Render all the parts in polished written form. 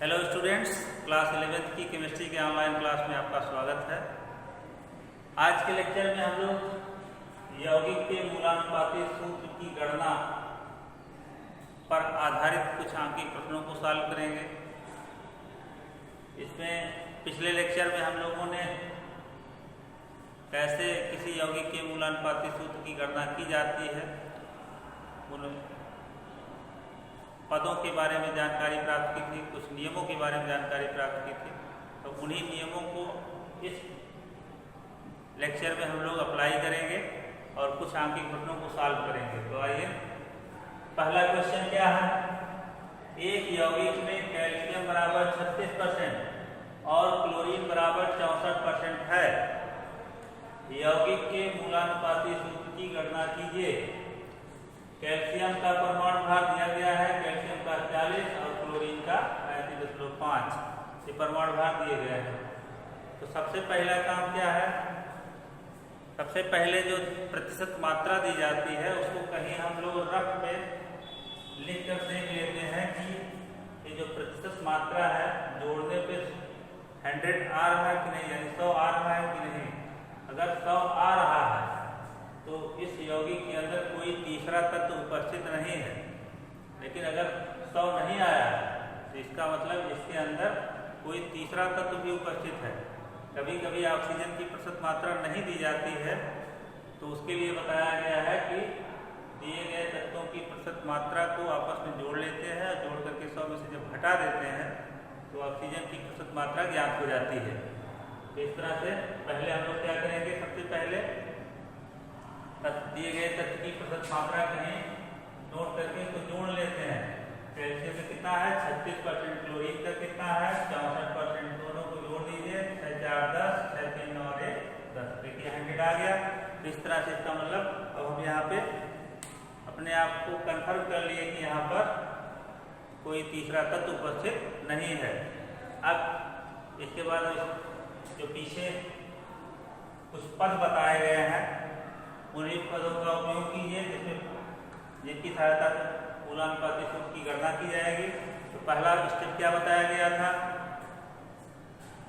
Hello students, class 11th की chemistry के online class में आपका स्वागत है। आज के लेक्चर में हम लोग यौगिक के मूलानुपाती सूत्र की गणना पर आधारित कुछ आंकी प्रश्नों को सॉल्व करेंगे। इसमें पिछले लेक्चर में हम लोगों ने कैसे किसी यौगिक के मूलानुपाती सूत्र की गणना की जाती है, उन पदों के बारे में जानकारी प्राप्त की थी, कुछ नियमों के बारे में जानकारी प्राप्त की थी। तो उन्हीं नियमों को इस लेक्चर में हम लोग अप्लाई करेंगे और कुछ आंकिक प्रश्नों को सॉल्व करेंगे। तो आइए, पहला क्वेश्चन क्या है। एक यौगिक में कैल्शियम बराबर 36% और क्लोरीन बराबर 64% है। यौगिक के मूलानुपाती सूत्र की गणना कीजिए। कैल्शियम का परमाणु भार दिया गया है, कैल्शियम का 40 और क्लोरीन का 35.5। ये परमाणु भार दिए गए हैं। तो सबसे पहला काम क्या है, सबसे पहले जो प्रतिशत मात्रा दी जाती है उसको कहीं हम लोग रफ में लिख कर देख लेते हैं कि ये जो प्रतिशत मात्रा है जोड़ने पे 100 आ रहा है कि नहीं, यानी 100 आ रहा है कि नहीं। अगर 100 आ रहा है तो इस यौगिक के अंदर कोई तीसरा तत्व उपस्थित नहीं है। लेकिन अगर 100 नहीं आया है तो इसका मतलब इसके अंदर कोई तीसरा तत्व भी उपस्थित है। कभी कभी ऑक्सीजन की प्रतिशत मात्रा नहीं दी जाती है, तो उसके लिए बताया गया है कि दिए गए तत्वों की प्रतिशत मात्रा को आपस में जोड़ लेते हैं, जोड़ करके 100 में से जब घटा देते हैं तो ऑक्सीजन की प्रतिशत मात्रा ज्ञात हो जाती है। तो इस तरह से पहले हम लोग क्या करेंगे, सबसे पहले दिए गए तत्व की प्रतिशत मात्रा कहीं नोट करके इसको जोड़ लेते हैं। कैल्शियम का कितना है 36%, क्लोरीन का कितना है 64%। दोनों को जोड़ दीजिए, 6 4 10, 6 3 9 1 10। देखिए 100 आ गया। तो इस तरह से इसका मतलब अब हम यहाँ पे अपने आप को कंफर्म कर लिए कि यहाँ पर कोई तीसरा तत्व उपस्थित नहीं है। अब इसके बाद जो पीछे कुछ पद बताए गए हैं उन्हीं पदों का उपयोग कीजिए जिनकी सहायता से मूलानुपाती सूत्र की गणना की जाएगी। तो पहला स्टेप क्या बताया गया था,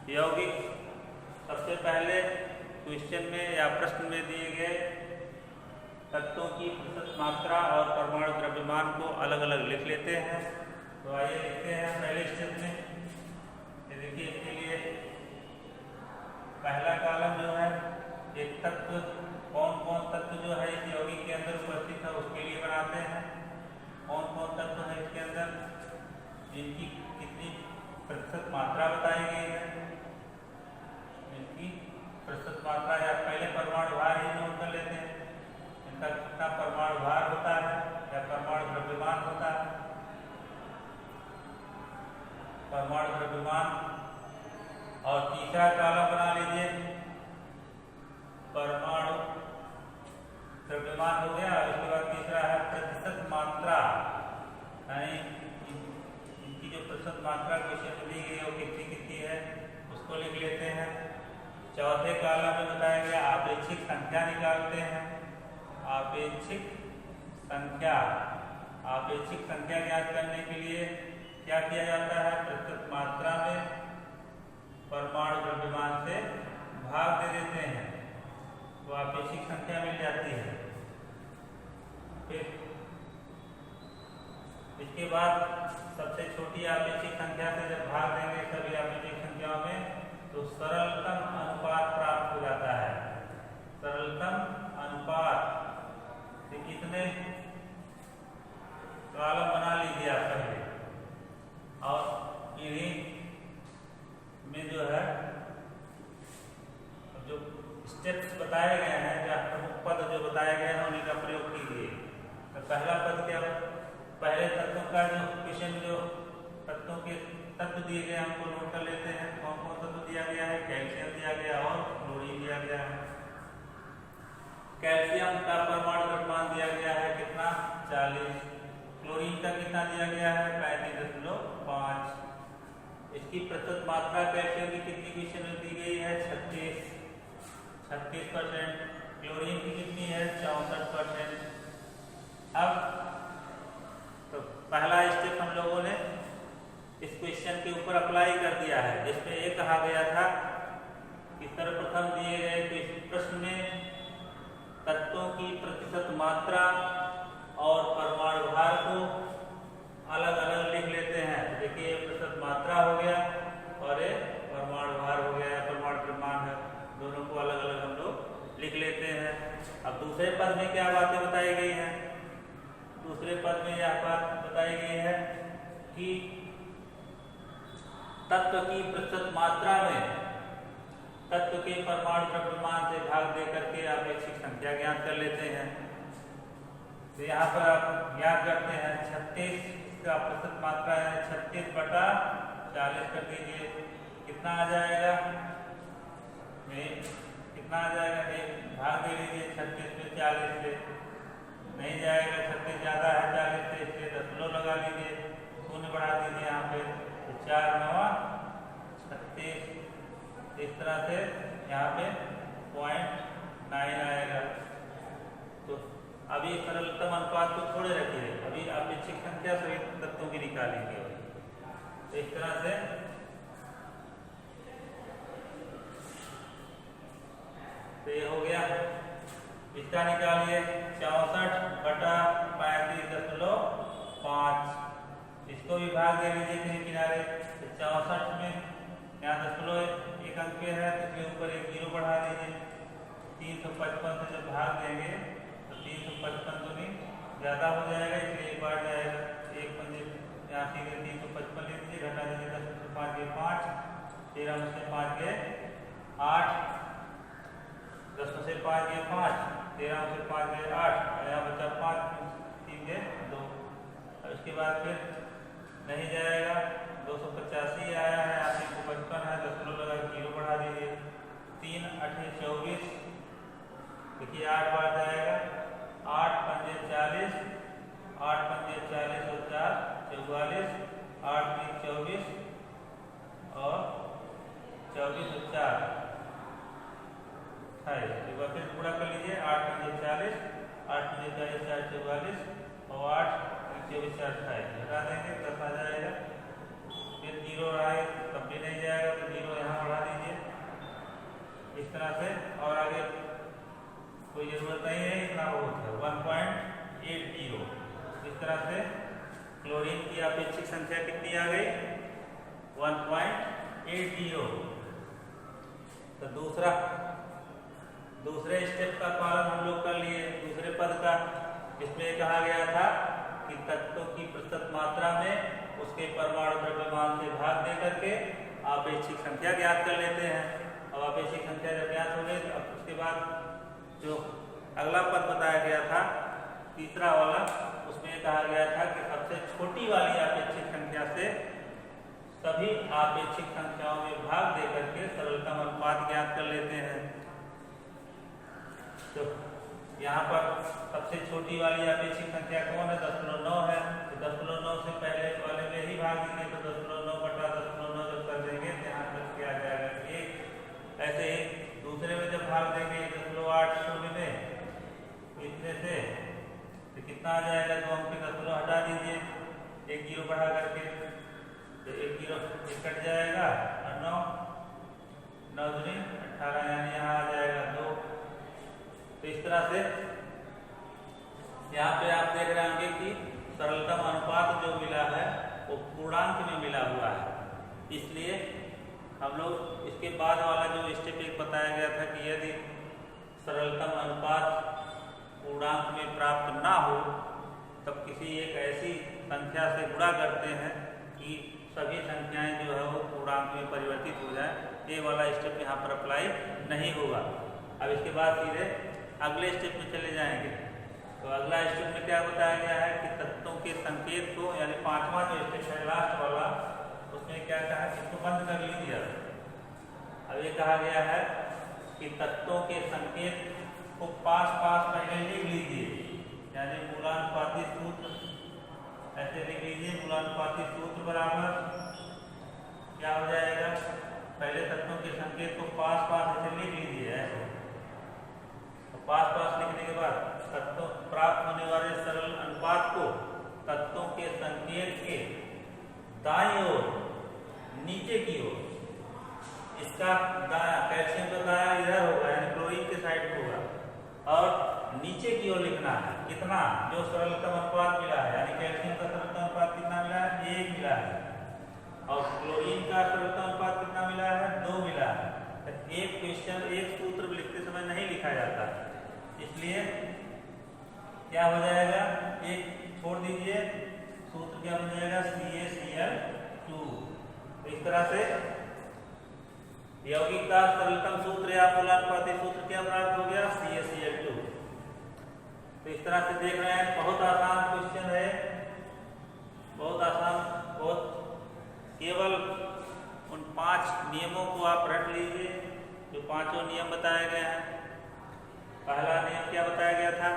यौगिक सबसे पहले क्वेश्चन में या प्रश्न में दिए गए तत्वों की प्रतिशत मात्रा और परमाणु द्रव्यमान को अलग अलग लिख लेते हैं। तो आइए लिखते हैं पहले स्टेप में। देखिए इसके लिए पहला कॉलम जो है एक तत्व, कौन कौन तत्व जो है इस यौगिक के अंदर उपस्थित है उसके लिए बनाते हैं। कौन कौन तत्व है इसके अंदर जिनकी कितनी प्रतिशत मात्रा बताई गई है, इनकी प्रतिशत मात्रा या पहले परमाणु भार ही नोट कर लेते हैं। इनका कितना परमाणु भार होता है या परमाणु द्रव्यमान होता है। परमाणु द्रव्यमान। और तीसरा कॉलम बना लीजिए परमाणु द्रव्यमान हो गया। उसके बाद तीसरा है प्रतिशत मात्रा, यानी इनकी जो प्रतिशत मात्रा क्वेश्चन में दी गई है वो कितनी कितनी है उसको लिख लेते हैं। चौथे कॉलम में बताया गया आपेक्षिक संख्या निकालते हैं। आपेक्षिक संख्या, आपेक्षिक संख्या ज्ञात करने के लिए क्या किया जाता है, प्रतिशत मात्रा में परमाणु द्रव्यमान से भाग दे देते हैं तो आपेक्षिक संख्या मिल जाती है। फिर इसके बाद सबसे छोटी आपेक्षिक संख्या से जब भाग देंगे सभी आपेक्षिक संख्याओं में तो सरलतम अनुपात प्राप्त हो जाता है। सरलतम अनुपात से कितने कॉलम बना लीजिए आप पहले, और इन्हीं में जो है जो स्टेप्स बताए गए हैं या प्रमुख पद जो बताए गए हैं उन्हीं का प्रयोग कीजिए। तो पहला पद क्या, पहले तत्वों का जो क्वेश्चन जो तत्वों के तत्व दिए गए हमको नोट कर लेते हैं। कौन कौन तत्व दिया गया है, कैल्शियम दिया गया और क्लोरीन दिया गया है। कैल्शियम का परमाणु द्रव्यमान दिया गया है कितना 40। क्लोरीन का कितना दिया गया है 35.5। इसकी प्रतिशत मात्रा कैल्शियम की कितनी क्वेश्चन में दी गई है 36%। क्लोरीन की कितनी है 64%। अब तो पहला स्टेप हम लोगों ने इस क्वेश्चन के ऊपर अप्लाई कर दिया है, जिसमें ये कहा गया था कि सर्वप्रथम दिए गए प्रश्न में तत्वों की प्रतिशत मात्रा और परमाणु भार को अलग अलग लिख लेते हैं। तो देखिए ये प्रतिशत मात्रा हो गया और ये परमाणु भार हो गया, परमाणु द्रव्यमान है, दोनों को अलग अलग हम लोग लिख लेते हैं। अब दूसरे पद में क्या बातें बताई गई हैं? दूसरे पद में यह बात बताई गई है कि तत्व की प्रतिशत मात्रा में तत्व के परमाणु द्रव्यमान से भाग दे करके आपेक्षिक संख्या ज्ञात कर लेते हैं। तो यहाँ पर आप ज्ञात करते हैं 36 का प्रतिशत मात्रा है 36/40 कर दीजिए, कितना आ जाएगा? कितना आ जाएगा? भाग दे लीजिए 36 में 40 से, नहीं जाएगा, 36 ज़्यादा है 40 से, इसलिए दशमलव लगा लीजिए, शून्य बढ़ा दीजिए यहाँ पे, तो 4 9 36, इस तरह से यहाँ पे 0.9 आएगा। तो अभी सरलतम अनुपात को छोड़े रखिए, अभी आपेक्षिक संख्या सभी तत्वों की निकालेंगे। तो इस तरह से तो ये हो गया, इसका निकालिए 64/35.5, इसको भी भाग दे लीजिए कहीं किनारे। तो 64 में यहाँ दशमलव एक अंक पे है, तो इसके ऊपर एक जीरो बढ़ा दीजिए। 355 से जब भाग देंगे तो 355 तो नहीं ज़्यादा हो जाएगा, इसलिए एक बार जाएगा, एक पंजे यहाँ सीधे 355 ले दीजिए, घटा दीजिए, 10 में से 5 गए 5, 13 में से 5 गए 8, 10 में से 5 गए 5, 13 में से 5 गए 8, और यहाँ बचा 5, 3 गए 2। और इसके बाद फिर नहीं जाएगा, 285 आया है, आप 155 है, दशमलव लगा जीरो बढ़ा दीजिए, 3 8 24, देखिए 8 बार जाएगा, 8 पंजे 40, 8 पंजे 40 और 4 44, 8 3 24 और 24 और 4 28। एक बार फिर पूरा कर लीजिए, 8 पंजे 40, 8 पंजे 40 4 44 और 8 24 4 28, घटा देंगे 10 आ जाएगा। फिर जीरो आए तब भी नहीं जाएगा, तो जीरो यहाँ बढ़ा दीजिए इस तरह से, और आगे कोई जरूरत नहीं है, इतना बहुत है 1.80। इस तरह से क्लोरीन की आपेक्षिक संख्या कितनी आ गई? 1.80। तो दूसरे स्टेप का पालन हम लोग कर लिए, दूसरे पद का, इसमें कहा गया था कि तत्वों की प्रतिशत मात्रा में उसके परमाणु द्रव्यमान से भाग दे करके आपेक्षिक संख्या ज्ञात कर लेते हैं। अब आपेक्षिक संख्या जब ज्ञात हो गई, तो अब उसके बाद जो अगला पद बताया गया था तीसरा वाला, उसमें कहा गया था कि सबसे छोटी वाली आपेक्षिक संख्या से सभी आपेक्षिक संख्याओं में भाग दे करके सरलतम अनुपात ज्ञात कर लेते हैं। तो यहाँ पर सबसे छोटी वाली आपेक्षिक संख्या कौन है? 0.9 है, तो 0.9 से पहले वाले में ही भाग देंगे, तो 0.9/0.9 जब कर देंगे तो यहाँ तक क्या जाएगा 1। ऐसे ही दूसरे में जब भाग देंगे 0.80 में इतने से, तो कितना आ जाएगा? 2 अंक पे 10 हटा दीजिए, एक जीरो बढ़ा करके, तो एक जीरो कट जाएगा और 9 9 दूनी 18, यानी यहाँ आ जाएगा 2। तो इस तरह से यहाँ पे आप देख रहे होंगे कि सरलतम अनुपात जो मिला है वो पूर्णांक में मिला हुआ है। इसलिए हम लोग इसके बाद वाला जो स्टेप एक बताया गया था कि यदि सरलतम अनुपात पूर्णांक में प्राप्त ना हो तब किसी एक ऐसी संख्या से गुणा करते हैं कि सभी संख्याएं जो है वो पूर्णांक में परिवर्तित हो जाए। ये वाला स्टेप यहाँ पर अप्लाई नहीं होगा। अब इसके बाद सीधे अगले स्टेप में चले जाएंगे। तो अगला स्टेप में क्या बताया गया है कि तत्वों के संकेत को, यानी 5वां जो स्टेप है लास्ट वाला, उसमें क्या कहा, इसको बंद कर लीजिए। अब ये कहा गया है कि तत्वों के संकेत को पास पहले लिख लीजिए, यानी मूलानुपाती सूत्र ऐसे लिख लीजिए। मूलानुपाती सूत्र बराबर क्या हो जाएगा? पहले तत्वों के संकेत को पास ऐसे लिख लीजिए ऐसे। पास लिखने के बाद तत्वों प्राप्त होने वाले सरल अनुपात को तत्वों के संकेत के दाईं ओर नीचे की ओर, इसका दाया कैल्शियम का दाया इधर होगा यानी क्लोरीन के साइड में होगा, और नीचे की ओर लिखना है कितना, जो सरलतम अनुपात मिला है, यानी कैल्शियम का सरलतम अनुपात कितना मिला है, 1 मिला है, और क्लोरीन का सरलतम अनुपात कितना मिला है, 2 मिला है। एक क्वेश्चन एक सूत्र लिखते समय नहीं लिखा जाता, इसलिए क्या हो जाएगा, एक छोड़ दीजिए, सूत्र क्या बन जाएगा, CaCl2। तो इस तरह से यौगिक का सरलतम सूत्र या मूलानुपाती सूत्र क्या प्राप्त हो गया, CaCl2। तो इस तरह से देख रहे हैं, बहुत आसान क्वेश्चन है, बहुत आसान, बहुत केवल उन 5 नियमों को आप रट लीजिए जो 5 नियम बताए गए हैं। पहला नियम क्या बताया गया था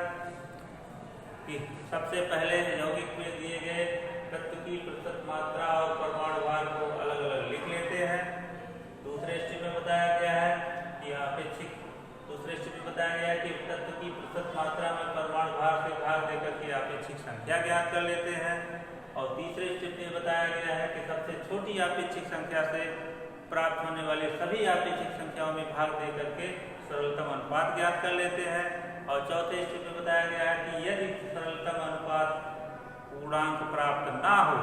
कि सबसे पहले यौगिक में दिए गए तत्व की प्रतिशत मात्रा और परमाणु भार को अलग अलग लिख लेते हैं। दूसरे स्टेप में बताया गया है कि दूसरे स्टेप में बताया गया है कि तत्व की प्रतिशत मात्रा में परमाणु भार से भाग देकर के अपेक्षिक संख्या ज्ञात कर लेते हैं। और तीसरे स्टेप में बताया गया है कि सबसे छोटी अपेक्षिक संख्या से प्राप्त होने वाली सभी अपेक्षिक संख्याओं में भाग दे करके सरलतम अनुपात ज्ञात कर लेते हैं। और चौथे स्टेप में बताया गया है कि यदि सरलतम अनुपात पूर्णांक प्राप्त ना हो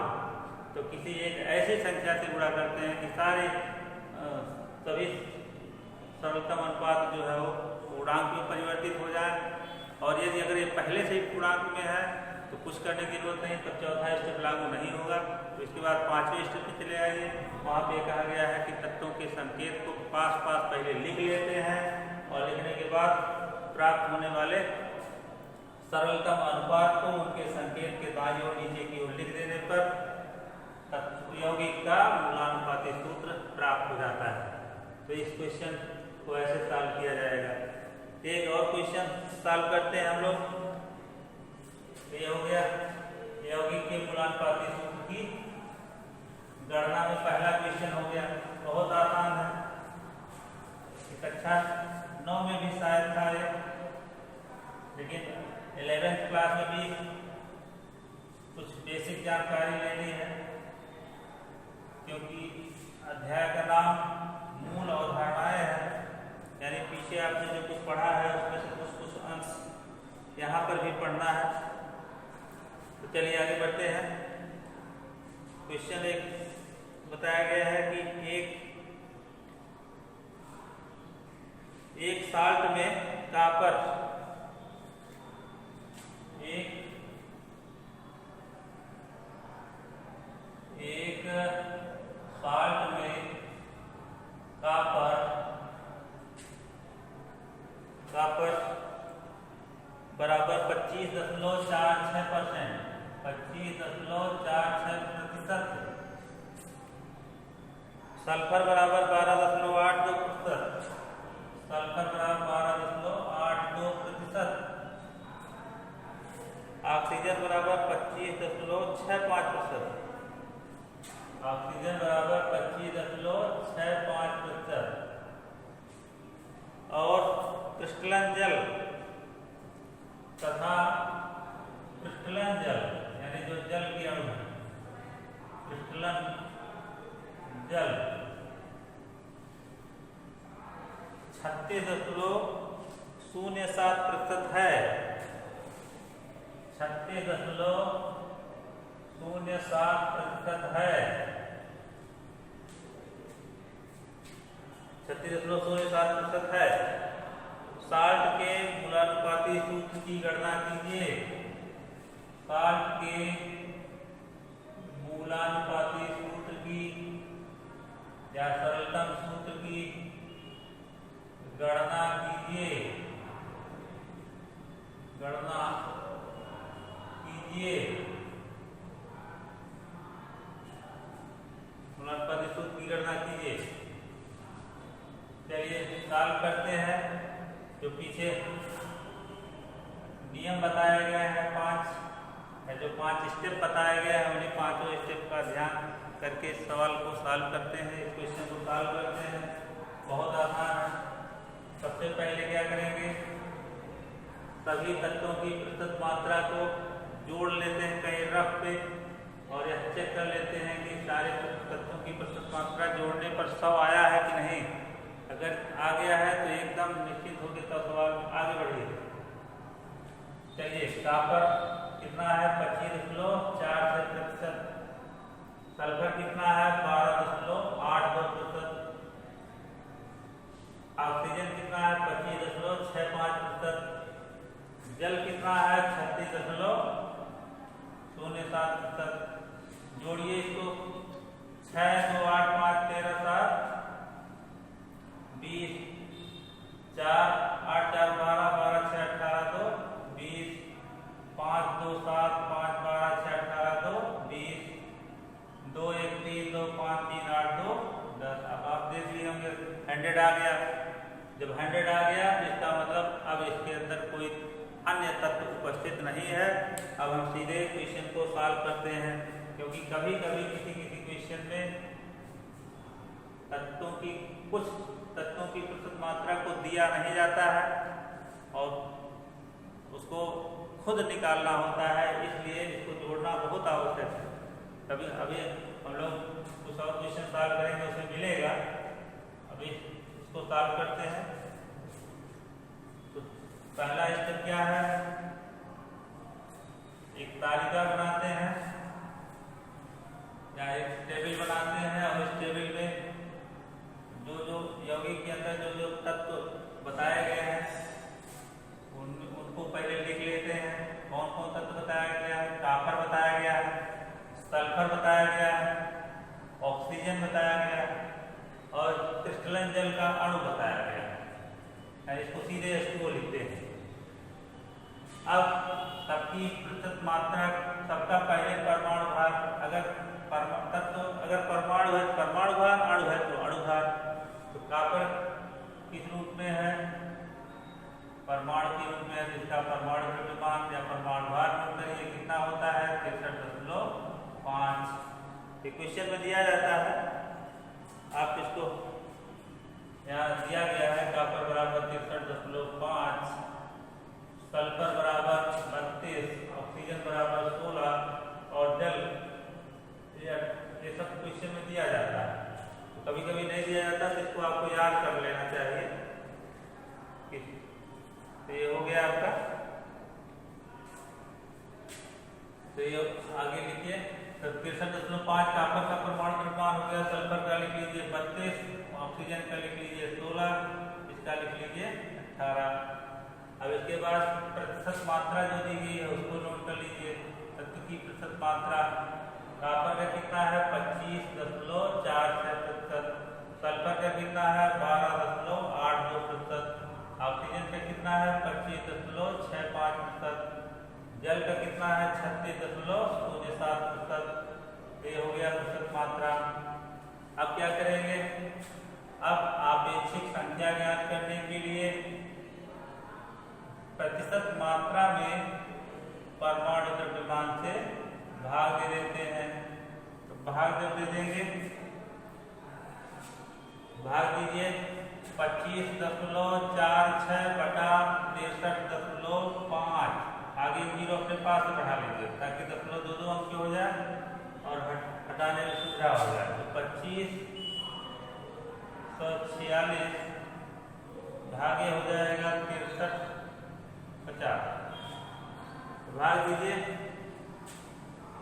तो किसी एक ऐसी संख्या से गुणा करते हैं कि सारे सभी सरलतम अनुपात जो है वो पूर्णांक में परिवर्तित हो जाए। और यदि अगर ये पहले से ही पूर्णांक में है तो कुछ करने की जरूरत नहीं, तब चौथा स्टेप लागू नहीं होगा। तो इसके बाद 5वें स्टेप में चले आइए, वहाँ पे कहा गया है कि तत्वों के संकेत को पास पहले लिख लेते हैं, और लिखने के बाद प्राप्त होने वाले सरलतम अनुपात को उनके संकेत के दाईं ओर नीचे की ओर लिख देने पर यौगिक का मूलानुपाती सूत्र प्राप्त हो जाता है। तो इस क्वेश्चन को ऐसे सॉल्व किया जाएगा। एक और क्वेश्चन सॉल्व करते हैं हम लोग। ये हो गया यौगिक के मूलानुपाती सूत्र की गणना में पहला क्वेश्चन हो गया, बहुत आसान है। कक्षा 9 में भी शायद था ये, लेकिन 11th क्लास में भी कुछ बेसिक जानकारी लेनी है, क्योंकि अध्याय का नाम मूल अवधारणाएं है, यानी पीछे आपने जो कुछ पढ़ा है उसमें से कुछ अंश यहाँ पर भी पढ़ना है। तो चलिए आगे बढ़ते हैं। क्वेश्चन एक बताया गया है कि एक साल्ट में कॉपर एक साल्ट में कॉपर बराबर 25.46%, 25.46%, सल्फर बराबर 12.82%, सल्फर बराबर 12.82%, ऑक्सीजन बराबर 25.65%, ऑक्सीजन बराबर 25.65%, और क्रिस्टलन जल तथा क्रिस्टलन जल यानी जो जल के अणु है, क्रिस्टलन जल 36.07% है, 36.07% है, 36.07% है। साल्ट के मूलानुपाती सूत्र की गणना कीजिए। साल्ट के मूलानुपाती सूत्र की या सरलतम सूत्र की गणना कीजिए, मूलानुपाती सूत्र की गणना कीजिए। चलिए सॉल्व करते हैं। जो पीछे नियम बताया गया है 5, जो 5 स्टेप बताया गया है, उन्हीं 5 स्टेप का ध्यान करके इस सवाल को सॉल्व करते हैं, इस क्वेश्चन को सॉल्व करते हैं। बहुत आसान है। सबसे पहले क्या करेंगे, सभी तत्वों की प्रतिशत मात्रा को जोड़ लेते हैं कहीं रफ पे, और यह चेक कर लेते हैं कि सारे तत्वों की प्रतिशत मात्रा जोड़ने पर 100 आया है कि नहीं। अगर आ गया है तो एकदम निश्चित होकर तब सवाल आगे बढ़िए। चलिए, कॉपर कितना है 25.46%, सल्फर कितना है 12.82%, ऑक्सीजन कितना है 25.65%, जल कितना है 36.07%। जोड़िए इसको, 6 2 8 5 13 7 20, 4 8 4 12 12 6 18 2 20, 5 2 7 5 12 6 18 2 20, 2 1 3 2 5 3 8 2 10। अब आप देख लिए होंगे 100 आ गया। जब 100 आ गया तो इसका मतलब अब इसके अंदर कोई अन्य तत्व उपस्थित नहीं है। अब हम सीधे क्वेश्चन को सॉल्व करते हैं, क्योंकि कभी कभी किसी क्वेश्चन में कुछ तत्वों की प्रतिशत मात्रा को दिया नहीं जाता है और उसको खुद निकालना होता है, इसलिए इसको जोड़ना बहुत आवश्यक है। अभी हम लोग कुछ और क्वेश्चन सॉल्व करेंगे, उसमें मिलेगा। अभी इसको सॉल्व करते हैं। तो पहला स्टेप क्या है, एक तालिका बनाते हैं या एक टेबल बनाते हैं और इस टेबल में जो जो यौगिक के अंदर जो जो तत्व बताए गए हैं उनको पहले लिख लेते हैं। कौन कौन तत्व बताया गया है, कॉपर बताया गया है, सल्फर बताया गया है, ऑक्सीजन बताया गया है और क्रिस्टलन जल का अणु बताया गया है। इसको सीधे इसको लिखते हैं। अब सबकी प्रतिशत मात्रा, सबका पहले परमाणु भार, अगर परमाणु है तो परमाणु भार, अणु है तो अणु भार। तो कॉपर किस रूप में है, परमाणु के रूप में है, जिसका परमाणु द्रव्यमान या परमाणु भार नोट करिए कितना होता है 63.5। क्वेश्चन में दिया जाता है, आप इसको यहाँ दिया गया है कॉपर बराबर 63.5, सल्फर बराबर 32, ऑक्सीजन बराबर 16 और जल, ये सब क्वेश्चन में दिया जाता है। तो कभी कभी नहीं दिया जाता तो इसको आपको याद कर लेना चाहिए। तो ये हो गया आपका। तो ये आगे लिखिए, 63.5 कॉपर का परमाणु द्रव्यमान हो गया, सल्फर का लिख लीजिए 32, ऑक्सीजन का लिख लीजिए 16, इसका लिख लीजिए 18। अब इसके बाद प्रतिशत मात्रा जो दी गई है उसको नोट कर लीजिए। तत्व की प्रतिशत मात्रा, कॉपर का कितना है 25.46%, सल्फर का कितना है 12.82%, ऑक्सीजन का कितना है 25.65%, जल का कितना है 36.07%। ये हो गया प्रतिशत मात्रा। अब क्या करेंगे, अब आपेक्षिक संख्या ज्ञात करने के लिए प्रतिशत मात्रा में परमाणु द्रव्यमान से भाग दे देते हैं। तो भाग जब दे देंगे, भाग दीजिए 25.46/63.5, आगे जीरो अपने पास बढ़ा लीजिए ताकि 0.22 अंक हो जाए और हटाने में सुविधा हो जाए। तो 2546 भागे हो जाएगा 63.50। भाग दीजिए,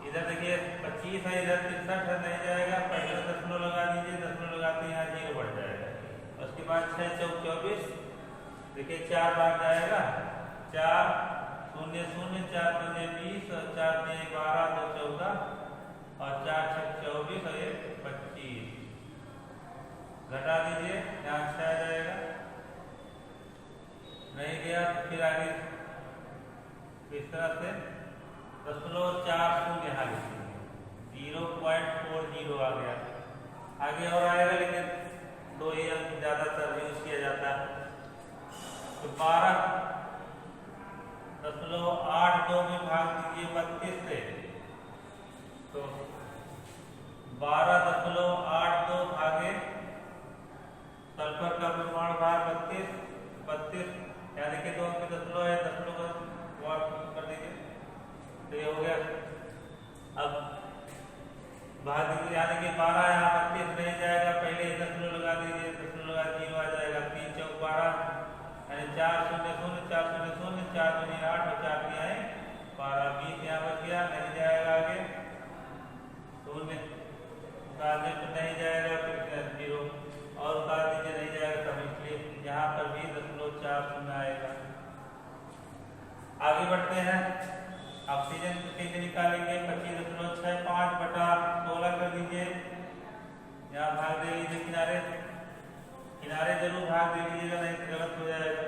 इधर देखिए 25 है, इधर 63 है, नहीं जाएगा, पहले 0 लगा दीजिए, 0 लगाते हैं यहाँ 0 बढ़ जाएगा। उसके बाद 6 चौक 24, देखिए 4 बार जाएगा, 4 0 0 4 2 20 और 4 3 12 2 14 और 4 6 24 और 1 25। घटा दीजिए, यहाँ 6 आ जाएगा, नहीं गया तो फिर आगे इस तरह से 0.40 यहाँ लिखिए, 0.40 आ गया। आगे और आएगा, लेकिन 2 ही अंक ज्यादातर यूज किया जाता है। तो 12.82 में भाग दीजिए 32 से, तो 12.82 भागे सल्फर का परमाणु भार 32, यहाँ देखिए 2 अंक 10 है, 10 का वाट कर दीजिए, तो ये हो गया। अब भाग दीजिए, यहाँ देखिए 12 यहाँ 32 पारा 20 यहाँ बच गया, नहीं जाएगा आगे, शून्य आगे तो नहीं जाएगा, फिर 0 और उतार दीजिए, नहीं जाएगा तब, इसलिए यहाँ पर भी 0.40 आएगा। आगे बढ़ते हैं, ऑक्सीजन कैसे निकालेंगे, 25.65 बटा 16 कर दीजिए, यहाँ भाग दे लीजिए, किनारे किनारे जरूर भाग दे लीजिएगा, नहीं तो गलत हो जाएगा।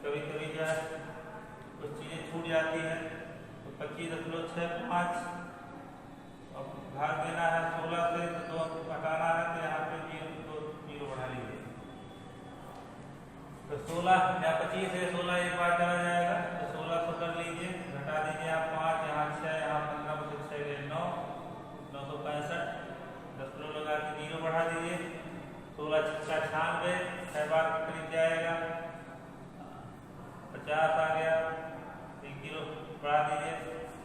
कभी कभी जो है कुछ चीज़ें छूट जाती हैं, तो 25.65 और भाग देना है 16 से, तो 2 घटाना है, तो यहाँ पे 0 बढ़ा लीजिए, तो 16 या 25 से 16 एक बार चला जाएगा, तो 1600 कर लीजिए, घटा दीजिए यहाँ 5, यहाँ 6, यहाँ 15, 6 9, 965, 10 लगा के 0 बढ़ा दीजिए, 16 6 96, 6 बार के करीब जाएगा, 50 आ गया, 1 किलो बढ़ा दीजिए,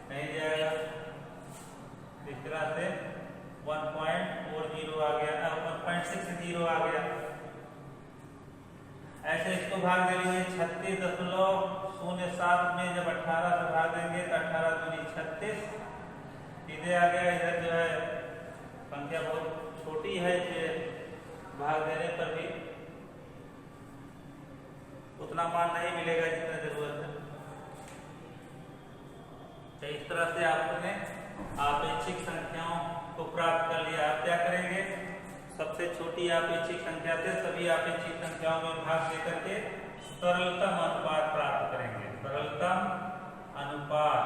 नहीं जाएगा, इस तरह से 1.40 आ गया, 1.60 आ गया। ऐसे इसको भाग दे लीजिए, 36.07 में जब 18 से भाग देंगे तो 18 दूनी 36 सीधे आ गया। इधर जो है संख्या बहुत छोटी है, कि भाग देने पर भी उतना मान नहीं मिलेगा जितना जरूरत है। तो इस तरह से आपने आपेक्षिक संख्याओं को प्राप्त कर लिया। आप क्या करेंगे, सबसे छोटी आपेक्षिक संख्या से सभी आपेक्षिक संख्याओं में भाग देकर के सरलतम अनुपात प्राप्त करेंगे। सरलतम अनुपात,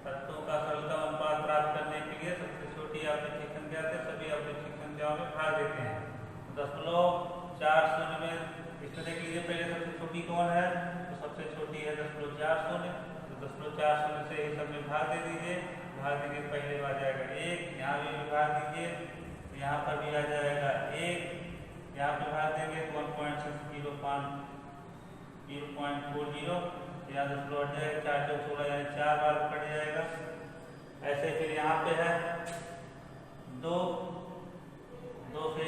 तत्वों का सरलतम अनुपात प्राप्त करने के लिए सबसे छोटी आपेक्षिक संख्या से सभी आपेक्षिक संख्याओं में भाग देते हैं। 0.40 में इसमें देख लीजिए, पहले सबसे छोटी कौन है, तो सबसे छोटी है 0.40, तो 0.40 से ही सब में भाग दे दीजिए। भाग देंगे पहले आ जाएगा 1, यहाँ भी भाग दीजिए, यहाँ पर भी आ जाएगा 1, यहाँ पे भाग देंगे 1.605 0.40, यहाँ 10 हट जाएगा, 4 चौक 16 यानी 4 बार कट जाएगा। ऐसे फिर यहाँ पे है 2 से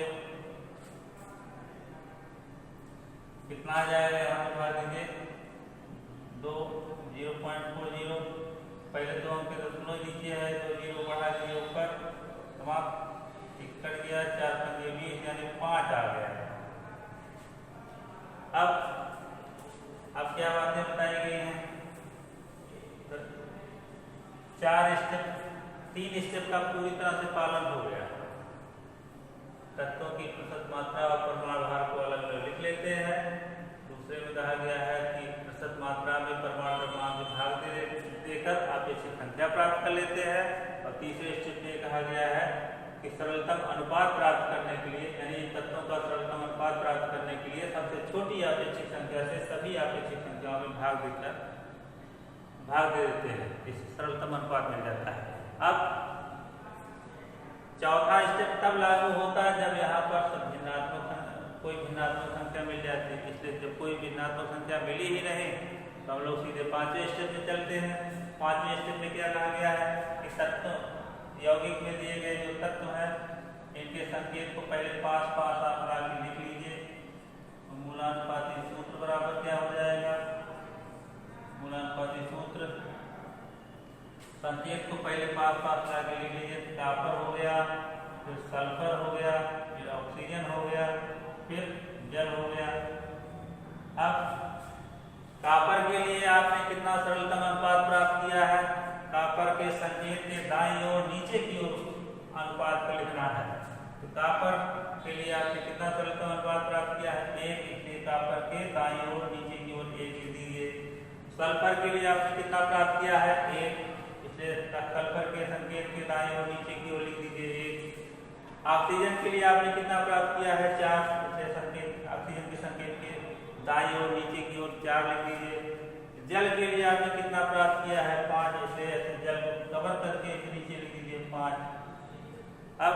कितना आ जाएगा, यहाँ पे भाग देंगे 2 0.40, पहले 2 अंक 10 नीचे है तो 0 बढ़ा दीजिए ऊपर, समाप्त, कट गया, 4 पंजे 20 यानी 5 आ गया। अब क्या बातें बताई गई हैं, 3 स्टेप का पूरी तरह से पालन हो गया। तत्वों की प्रतिशत मात्रा और परमाणु भार को अलग अलग लिख लेते हैं। दूसरे में कहा गया है कि प्रतिशत मात्रा में परमाणु द्रव्यमान में भाग देकर आपेक्षिक संख्या प्राप्त कर लेते हैं। और तीसरे स्टेप में कहा गया है कि सरलतम अनुपात प्राप्त करने के लिए, यानी तत्वों का सरलतम अनुपात प्राप्त करने के लिए सबसे छोटी आपेक्षिक संख्या से सभी आपेक्षिक संख्याओं में भाग दे देते हैं, इस सरलतम अनुपात मिल जाता है। अब चौथा स्टेप तब लागू होता है जब यहाँ पर कोई भिन्नात्मक संख्या मिल जाती है। इसलिए जब कोई भिन्नात्मक संख्या मिली ही नहीं तो हम लोग सीधे 5वें स्टेप में चलते हैं। 5वें स्टेप में क्या कहा गया है कि तत्व यौगिक में दिए गए जो तत्व हैं इनके संकेत को पहले पास आप लिख लीजिए। तो मूलानुपाती सूत्र बराबर क्या हो जाएगा, मूलानुपाती सूत्र संकेत को पहले पास लाके लिख लीजिए। कॉपर हो गया, फिर सल्फर हो गया, फिर ऑक्सीजन हो गया, फिर जल हो गया। अब कॉपर के लिए आपने कितना सरलतम अनुपात प्राप्त किया है, कॉपर के संकेत के दाईं ओर नीचे की ओर अनुपात को लिखना है। तो कॉपर के लिए आपने कितना सरलतम अनुपात प्राप्त किया है, 1, इसलिए कॉपर के दाईं ओर नीचे की ओर 1 लिख दीजिए। सल्फर के लिए आपने कितना प्राप्त किया है, 1, इसलिए सल्फर के संकेत के दाईं ओर नीचे की ओर लिख दीजिए 1। ऑक्सीजन के लिए आपने कितना प्राप्त किया है, 4, इसलिए ऑक्सीजन के संकेत के दाईं ओर नीचे की ओर 4 लिख दीजिए। जल के लिए आपने कितना प्राप्त किया है, 5, इसलिए जल को कवर करके नीचे लिख दीजिए 5। अब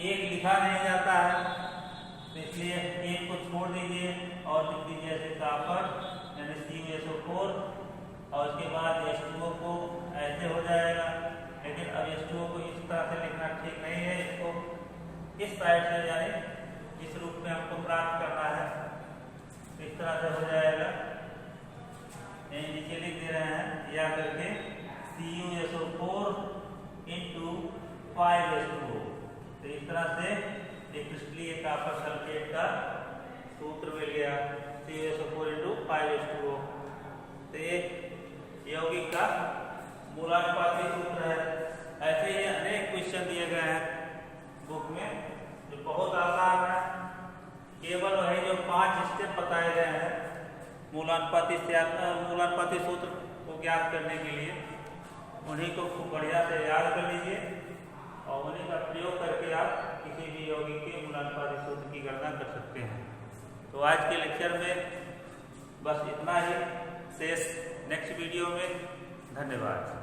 1 लिखा नहीं जाता है तो इसलिए 1 को छोड़ दीजिए और लिख दीजिए ऐसे कॉपर यानी CuSO4 और उसके बाद H2O को ऐसे हो जाएगा। लेकिन अब H2O को इस तरह से लिखना ठीक नहीं है, इसको इस साइड से यानी इस रूप में हमको प्राप्त करना है। तो इस तरह से हो जाएगा, नीचे लिख दे रहे हैं या करके CuSO4 into 5H2O। तो इस तरह से एक क्रिस्टलीय कॉपर सल्फेट का सूत्र मिल गया CuSO4 into 5H2O। तो एक यौगिक का मूलानुपाती सूत्र है। ऐसे ही अनेक क्वेश्चन दिए गए हैं बुक में जो बहुत आसान है, केवल वही जो 5 स्टेप बताए गए हैं मूलानुपाती सूत्र को ज्ञात करने के लिए, उन्हीं को खूब बढ़िया से याद कर लीजिए और उन्हीं का प्रयोग करके आप किसी भी यौगिक के मूलानुपाती सूत्र की गणना कर सकते हैं। तो आज के लेक्चर में बस इतना ही, शेष नेक्स्ट वीडियो में। धन्यवाद।